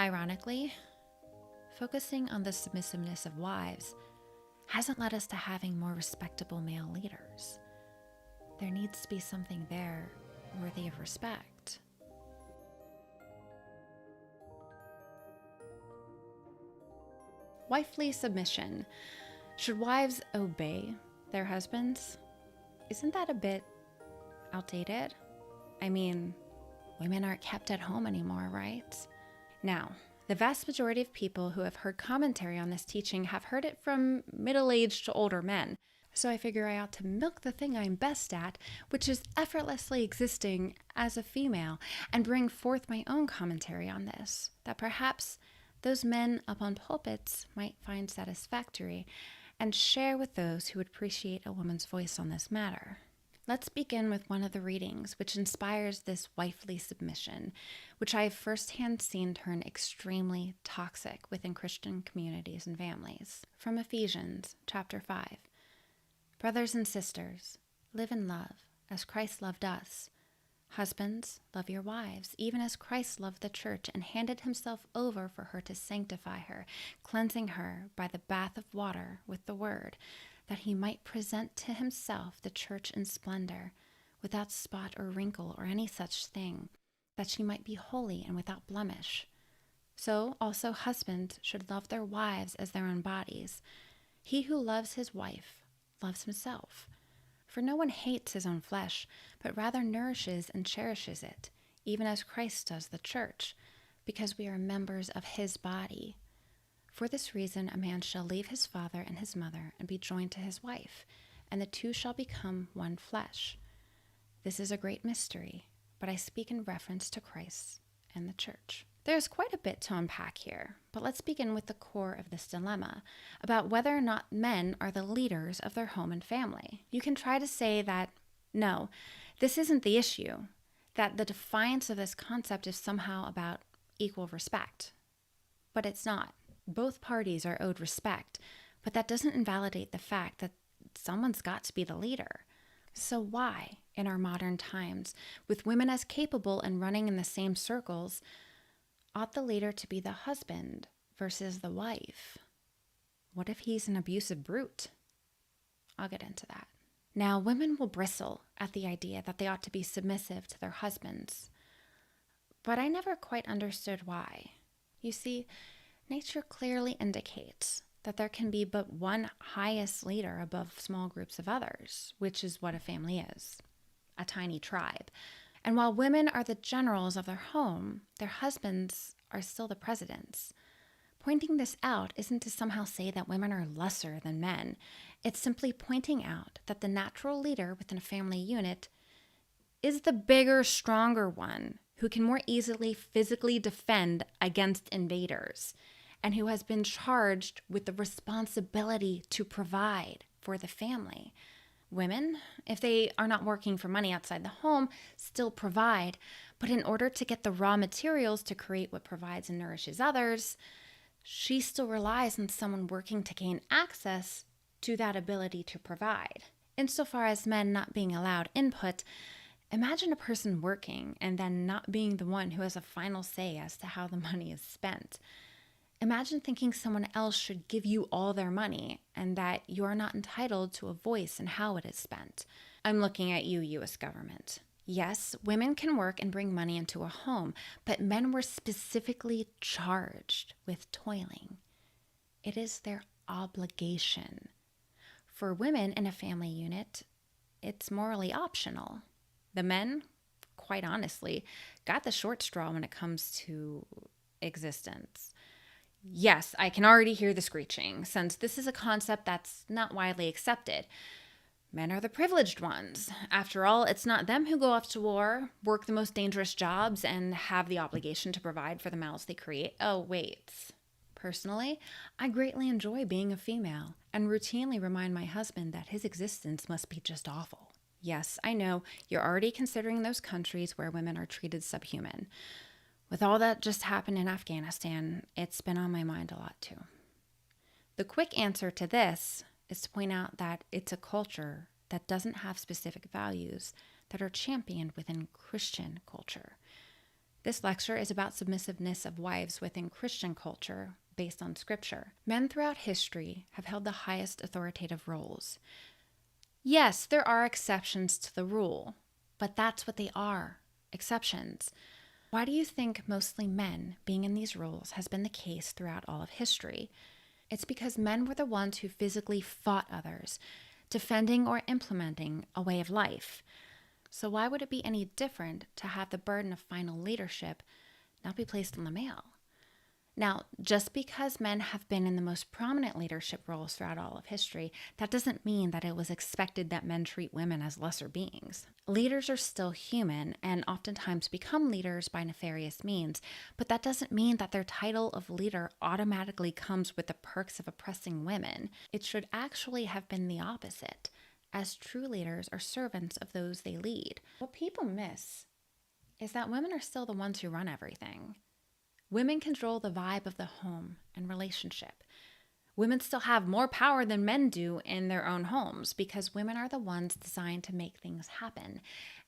Ironically, focusing on the submissiveness of wives hasn't led us to having more respectable male leaders. There needs to be something there worthy of respect. Wifely submission. Should wives obey their husbands? Isn't that a bit outdated? I mean, women aren't kept at home anymore, right? Now, the vast majority of people who have heard commentary on this teaching have heard it from middle-aged to older men. So I figure I ought to milk the thing I'm best at, which is effortlessly existing as a female, and bring forth my own commentary on this, that perhaps those men up on pulpits might find satisfactory, and share with those who would appreciate a woman's voice on this matter. Let's begin with one of the readings which inspires this wifely submission, which I have firsthand seen turn extremely toxic within Christian communities and families. From Ephesians chapter 5. Brothers and sisters, live in love as Christ loved us. Husbands, love your wives, even as Christ loved the church and handed himself over for her to sanctify her, cleansing her by the bath of water with the word, that he might present to himself the church in splendor, without spot or wrinkle or any such thing, that she might be holy and without blemish. So also husbands should love their wives as their own bodies. He who loves his wife loves himself. For no one hates his own flesh, but rather nourishes and cherishes it, even as Christ does the church, because we are members of his body. For this reason, a man shall leave his father and his mother and be joined to his wife, and the two shall become one flesh. This is a great mystery, but I speak in reference to Christ and the church. There's quite a bit to unpack here, but let's begin with the core of this dilemma about whether or not men are the leaders of their home and family. You can try to say that, no, this isn't the issue, that the defiance of this concept is somehow about equal respect. But it's not. Both parties are owed respect, but that doesn't invalidate the fact that someone's got to be the leader. So why, in our modern times, with women as capable and running in the same circles, ought the leader to be the husband versus the wife? What if he's an abusive brute? I'll get into that. Now, women will bristle at the idea that they ought to be submissive to their husbands, but I never quite understood why. You see, nature clearly indicates that there can be but one highest leader above small groups of others, which is what a family is, a tiny tribe. And while women are the generals of their home, their husbands are still the presidents. Pointing this out isn't to somehow say that women are lesser than men. It's simply pointing out that the natural leader within a family unit is the bigger, stronger one who can more easily physically defend against invaders and who has been charged with the responsibility to provide for the family. Women, if they are not working for money outside the home, still provide, but in order to get the raw materials to create what provides and nourishes others, she still relies on someone working to gain access to that ability to provide. Insofar as men not being allowed input, imagine a person working and then not being the one who has a final say as to how the money is spent. Imagine thinking someone else should give you all their money and that you are not entitled to a voice in how it is spent. I'm looking at you, U.S. government. Yes, women can work and bring money into a home, but men were specifically charged with toiling. It is their obligation. For women in a family unit, it's morally optional. The men, quite honestly, got the short straw when it comes to existence. Yes, I can already hear the screeching, since this is a concept that's not widely accepted. Men are the privileged ones. After all, it's not them who go off to war, work the most dangerous jobs, and have the obligation to provide for the mouths they create. Oh, wait. Personally, I greatly enjoy being a female and routinely remind my husband that his existence must be just awful. Yes, I know, you're already considering those countries where women are treated subhuman. With all that just happened in Afghanistan, it's been on my mind a lot too. The quick answer to this is to point out that it's a culture that doesn't have specific values that are championed within Christian culture. This lecture is about submissiveness of wives within Christian culture based on scripture. Men throughout history have held the highest authoritative roles. Yes, there are exceptions to the rule, but that's what they are, exceptions. Why do you think mostly men being in these roles has been the case throughout all of history? It's because men were the ones who physically fought others, defending or implementing a way of life. So why would it be any different to have the burden of final leadership not be placed on the male? Now, just because men have been in the most prominent leadership roles throughout all of history, that doesn't mean that it was expected that men treat women as lesser beings. Leaders are still human and oftentimes become leaders by nefarious means, but that doesn't mean that their title of leader automatically comes with the perks of oppressing women. It should actually have been the opposite, as true leaders are servants of those they lead. What people miss is that women are still the ones who run everything. Women control the vibe of the home and relationship. Women still have more power than men do in their own homes because women are the ones designed to make things happen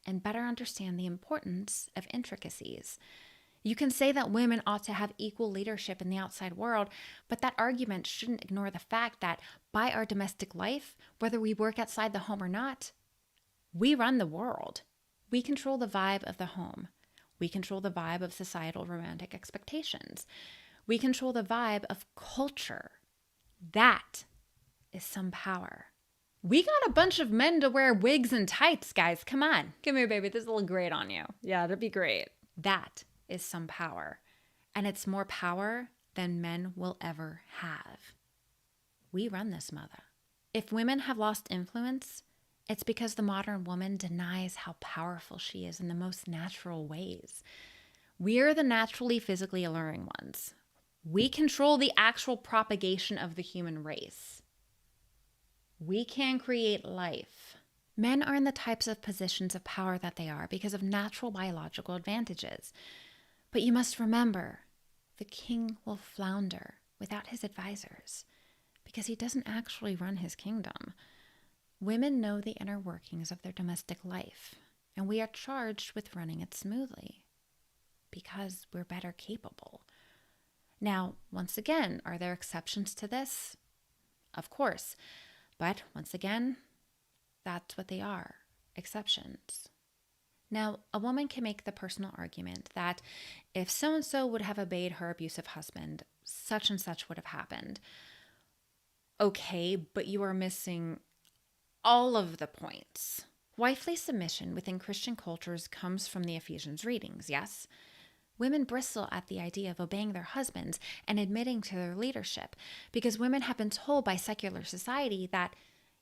and better understand the importance of intricacies. You can say that women ought to have equal leadership in the outside world, but that argument shouldn't ignore the fact that by our domestic life, whether we work outside the home or not, we run the world. We control the vibe of the home. We control the vibe of societal romantic expectations. We control the vibe of culture. That is some power. We got a bunch of men to wear wigs and tights, guys. Come on. Come here, baby. This will look great on you. Yeah, that'd be great. That is some power. And it's more power than men will ever have. We run this mother. If women have lost influence, it's because the modern woman denies how powerful she is in the most natural ways. We're the naturally physically alluring ones. We control the actual propagation of the human race. We can create life. Men are in the types of positions of power that they are because of natural biological advantages. But you must remember, the king will flounder without his advisors because he doesn't actually run his kingdom. Women know the inner workings of their domestic life, and we are charged with running it smoothly because we're better capable. Now, once again, are there exceptions to this? Of course, but once again, that's what they are, exceptions. Now, a woman can make the personal argument that if so-and-so would have obeyed her abusive husband, such and such would have happened. Okay, but you are missing all of the points. Wifely submission within Christian cultures comes from the Ephesians readings, yes? Women bristle at the idea of obeying their husbands and admitting to their leadership because women have been told by secular society that,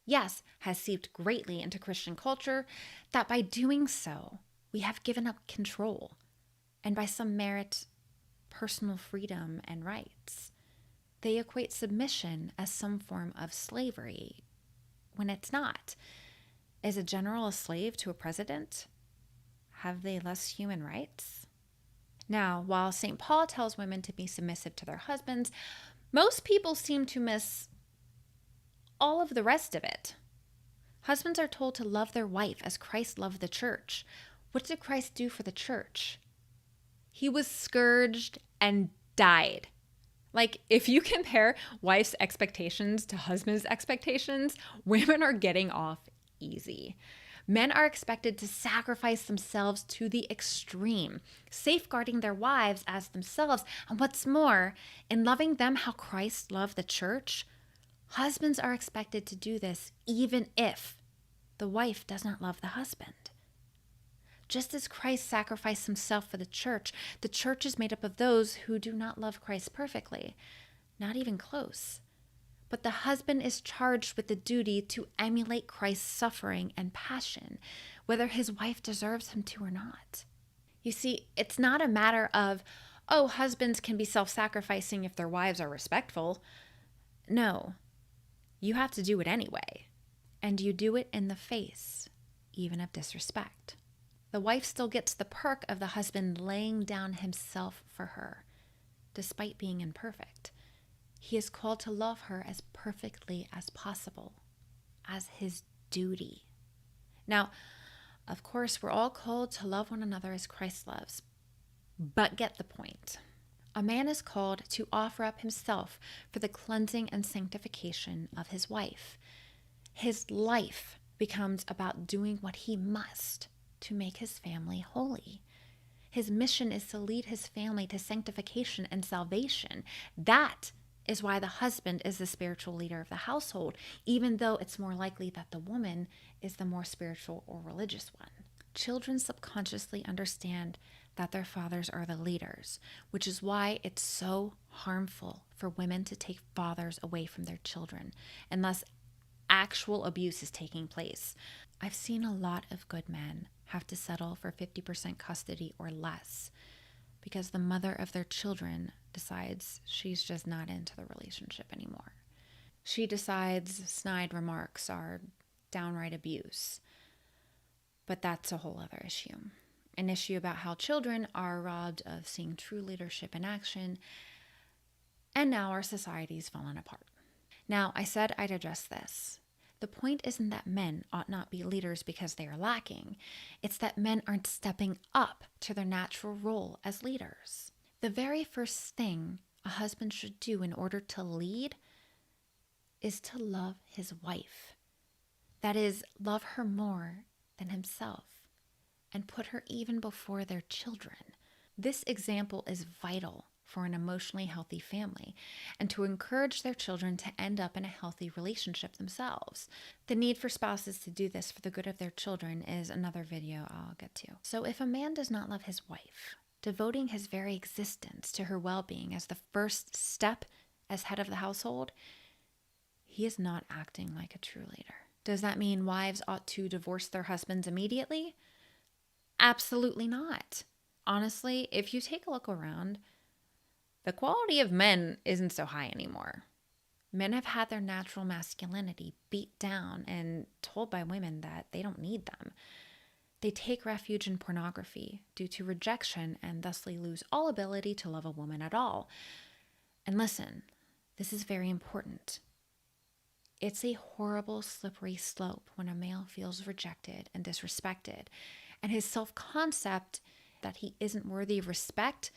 yes, has seeped greatly into Christian culture, that by doing so, we have given up control and by some merit, personal freedom and rights. They equate submission as some form of slavery, when it's not. Is a general a slave to a president? Have they less human rights? Now, while St. Paul tells women to be submissive to their husbands, most people seem to miss all of the rest of it. Husbands are told to love their wife as Christ loved the church. What did Christ do for the church? He was scourged and died. Like, if you compare wife's expectations to husband's expectations, women are getting off easy. Men are expected to sacrifice themselves to the extreme, safeguarding their wives as themselves. And what's more, in loving them how Christ loved the church, husbands are expected to do this even if the wife does not love the husband. Just as Christ sacrificed himself for the church is made up of those who do not love Christ perfectly, not even close. But the husband is charged with the duty to emulate Christ's suffering and passion, whether his wife deserves him to or not. You see, it's not a matter of, oh, husbands can be self-sacrificing if their wives are respectful. No, you have to do it anyway. And you do it in the face, even of disrespect. The wife still gets the perk of the husband laying down himself for her, despite being imperfect. He is called to love her as perfectly as possible, as his duty. Now, of course, we're all called to love one another as Christ loves, But get the point. A man is called to offer up himself for the cleansing and sanctification of his wife. His life becomes about doing what he must to make his family holy. His mission is to lead his family to sanctification and salvation. That is why the husband is the spiritual leader of the household, even though it's more likely that the woman is the more spiritual or religious one. Children subconsciously understand that their fathers are the leaders, which is why it's so harmful for women to take fathers away from their children, unless actual abuse is taking place. I've seen a lot of good men have to settle for 50% custody or less because the mother of their children decides she's just not into the relationship anymore. She decides snide remarks are downright abuse. But that's a whole other issue. An issue about how children are robbed of seeing true leadership in action, and now our society's fallen apart. Now, I said I'd address this. The point isn't that men ought not be leaders because they are lacking. It's that men aren't stepping up to their natural role as leaders. The very first thing a husband should do in order to lead is to love his wife. That is, love her more than himself and put her even before their children. This example is vital for an emotionally healthy family and to encourage their children to end up in a healthy relationship themselves. The need for spouses to do this for the good of their children is another video I'll get to. So if a man does not love his wife, devoting his very existence to her well-being as the first step as head of the household, he is not acting like a true leader. Does that mean wives ought to divorce their husbands immediately? Absolutely not. Honestly, if you take a look around, the quality of men isn't so high anymore. Men have had their natural masculinity beat down and told by women that they don't need them. They take refuge in pornography due to rejection and thusly lose all ability to love a woman at all. And listen, this is very important. It's a horrible, slippery slope when a male feels rejected and disrespected, and his self-concept that he isn't worthy of respect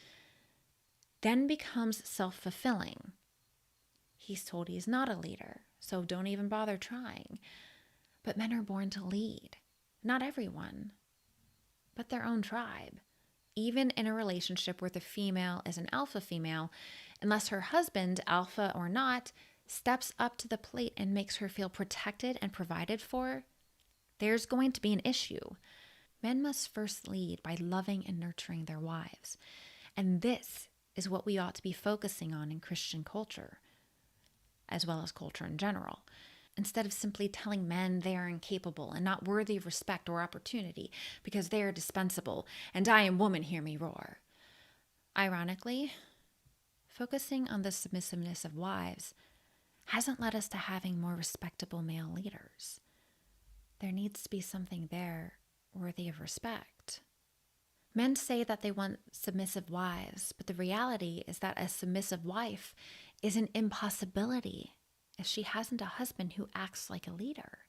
then becomes self-fulfilling. He's told he's not a leader, so don't even bother trying. But men are born to lead. Not everyone, but their own tribe. Even in a relationship where the female is an alpha female, unless her husband, alpha or not, steps up to the plate and makes her feel protected and provided for, there's going to be an issue. Men must first lead by loving and nurturing their wives. And this is what we ought to be focusing on in Christian culture, as well as culture in general, instead of simply telling men they are incapable and not worthy of respect or opportunity because they are dispensable and I am woman, hear me roar. Ironically, focusing on the submissiveness of wives hasn't led us to having more respectable male leaders. There needs to be something there worthy of respect. Men say that they want submissive wives, but the reality is that a submissive wife is an impossibility if she hasn't a husband who acts like a leader.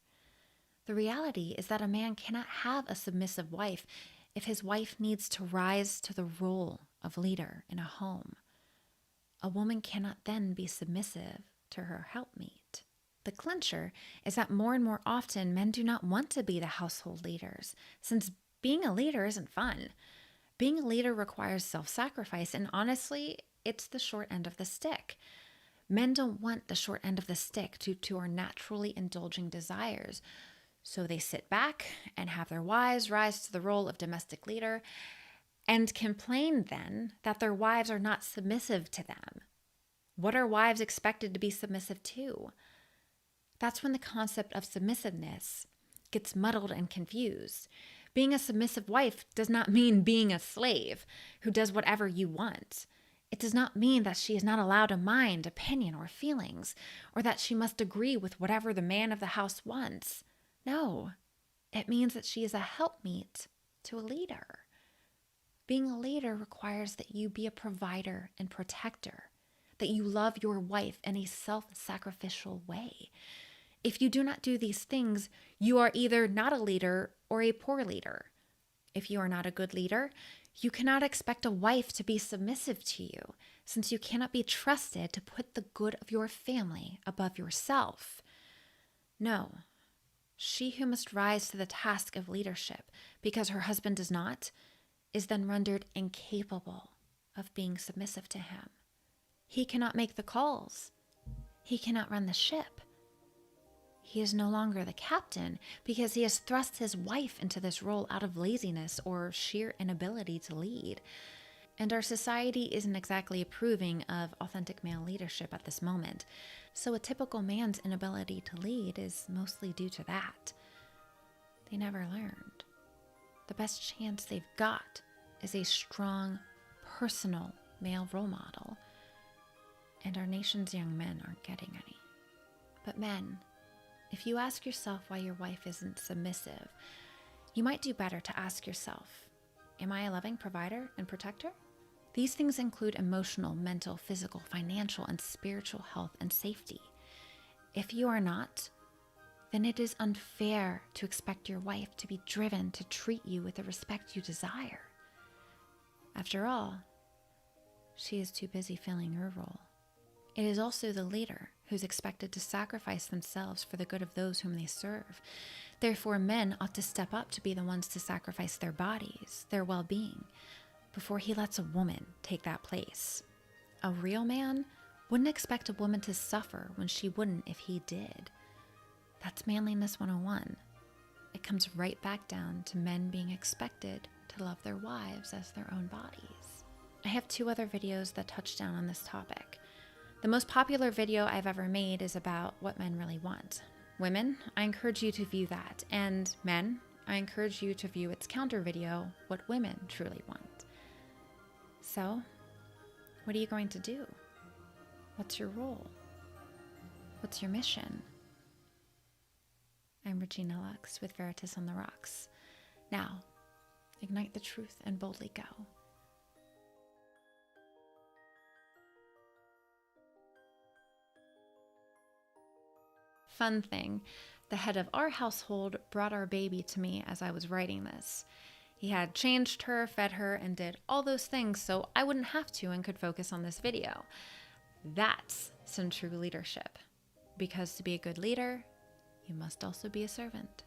The reality is that a man cannot have a submissive wife if his wife needs to rise to the role of leader in a home. A woman cannot then be submissive to her helpmeet. The clincher is that more and more often men do not want to be the household leaders, since being a leader isn't fun. Being a leader requires self-sacrifice, and honestly, it's the short end of the stick. Men don't want the short end of the stick due to our naturally indulging desires, so they sit back and have their wives rise to the role of domestic leader and complain then that their wives are not submissive to them. What are wives expected to be submissive to? That's when the concept of submissiveness gets muddled and confused. Being a submissive wife does not mean being a slave who does whatever you want. It does not mean that she is not allowed a mind, opinion, or feelings, or that she must agree with whatever the man of the house wants. No, it means that she is a helpmeet to a leader. Being a leader requires that you be a provider and protector, that you love your wife in a self-sacrificial way. If you do not do these things, you are either not a leader or a poor leader. If you are not a good leader, You cannot expect a wife to be submissive to you, since you cannot be trusted to put the good of your family above yourself. No, she who must rise to the task of leadership because her husband does not, is then rendered incapable of being submissive to him. He cannot make the calls. He cannot run the ship. He is no longer the captain because he has thrust his wife into this role out of laziness or sheer inability to lead. And our society isn't exactly approving of authentic male leadership at this moment. So a typical man's inability to lead is mostly due to that. They never learned. The best chance they've got is a strong, personal male role model. And our nation's young men aren't getting any. But men, if you ask yourself why your wife isn't submissive, you might do better to ask yourself, am I a loving provider and protector? These things include emotional, mental, physical, financial, and spiritual health and safety. If you are not, then it is unfair to expect your wife to be driven to treat you with the respect you desire. After all, she is too busy filling her role. It is also the leader who's expected to sacrifice themselves for the good of those whom they serve. Therefore, men ought to step up to be the ones to sacrifice their bodies, their well-being, before he lets a woman take that place. A real man wouldn't expect a woman to suffer when she wouldn't if he did. That's manliness 101. It comes right back down to men being expected to love their wives as their own bodies. I have 2 other videos that touch down on this topic. The most popular video I've ever made is about what men really want. Women, I encourage you to view that. And men, I encourage you to view its counter video, what women truly want. So, what are you going to do? What's your role? What's your mission? I'm Regina Lux with Veritas on the Rocks. Now, ignite the truth and boldly go. Fun thing, the head of our household brought our baby to me as I was writing this. He had changed her, fed her, and did all those things so I wouldn't have to and could focus on this video. That's some true leadership. Because to be a good leader, you must also be a servant.